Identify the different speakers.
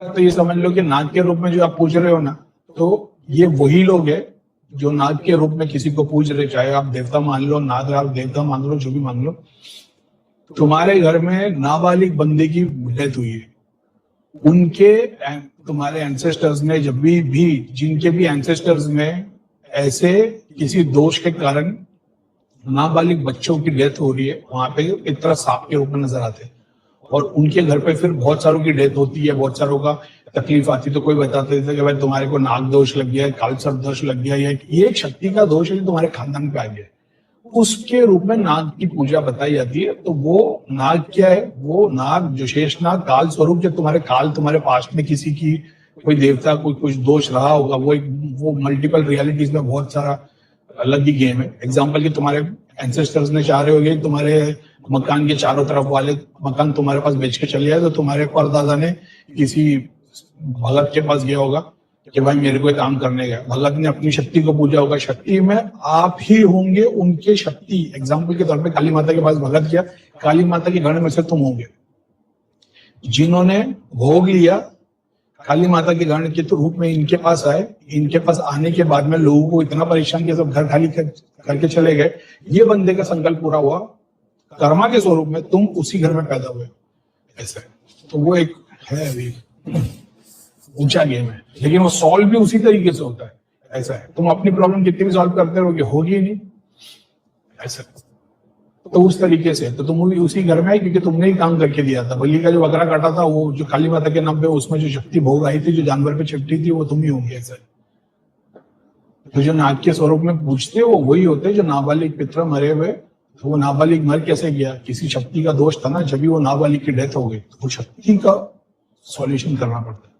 Speaker 1: तो ये समझ लो कि नाग के रूप में जो आप पूछ रहे हो ना, तो ये वही लोग हैं जो नाग के रूप में किसी को पूछ रहे, चाहे आप देवता मान लो, नाग आप देवता मान लो, जो भी मान लो। तुम्हारे घर में नाबालिग बंदे की डेथ हुई है, उनके तुम्हारे एंसेस्टर्स ने जब भी जिनके भी एंसेस्टर्स में ऐसे किसी दोष के कारण नाबालिग बच्चों की डेथ हो रही है, वहां पे एक तरह सांप के रूप में नजर आते हैं। और उनके घर पे फिर बहुत सारों की डेथ होती है, बहुत सारों का तकलीफ आती, तो कोई बताते थे कि भाई तुम्हारे को नाग दोष लग गया है, काल सर्प दोष लग गया है, ये एक शक्ति का दोष है जो तुम्हारे खानदान पे आ गया है। उसके रूप में नाग की पूजा बताई जाती है। तो वो नाग क्या है? वो नाग जो शेष नाग काल स्वरूप, जो तुम्हारे काल तुम्हारे पास्ट में किसी की कोई देवता कोई कुछ दोष रहा होगा, वो मल्टीपल रियलिटीज में बहुत सारा अलग ही गेम है। एग्जाम्पल की तुम्हारे एंसेस्टर्स ने चाह रहे होंगे तुम्हारे मकान के चारों तरफ वाले मकान तुम्हारे पास बेच के चले जाए, तो तुम्हारे परदादा ने किसी भगत के पास गया होगा कि भाई मेरे को काम करने गया, भगत ने अपनी शक्ति को पूजा होगा, शक्ति में आप ही होंगे उनके शक्ति। एग्जाम्पल के तौर पे काली माता के पास भगत गया, काली माता के गण में से तुम होंगे जिन्होंने भोग लिया, काली माता के गण के रूप में इनके पास आए। इनके पास आने के बाद में लोगों को इतना परेशान किया, सब घर खाली करके चले गए। ये बंदे का संकल्प पूरा हुआ, कर्मा के स्वरूप में तुम उसी घर में पैदा हुए। ऐसा तो वो एक है अभी ऊंचा गेम है, लेकिन वो सॉल्व भी उसी तरीके से होता है। ऐसा है, तुम अपनी प्रॉब्लम कितनी भी सॉल्व करते रहोगे, होगी नहीं। ऐसा तो उस तरीके से तो तुम भी उसी घर में है, क्योंकि तुमने ही काम करके दिया था। बलि का जो बकरा काटा था, वो जो काली माता के नाम पे उसमें जो शक्ति भोग आई थी, जो जानवर पे चिपटी थी, वो तुम ही होंगे। ऐसा तो जो नाग के स्वरूप में पूछते हो, वो वही होते हैं जो नाबालिग पितर मरे हुए। तो वो नाबालिग मर कैसे गया? किसी शक्ति का दोष था ना, जब भी वो नाबालिग की डेथ हो गई, तो वो शक्ति का सॉल्यूशन करना पड़ता है।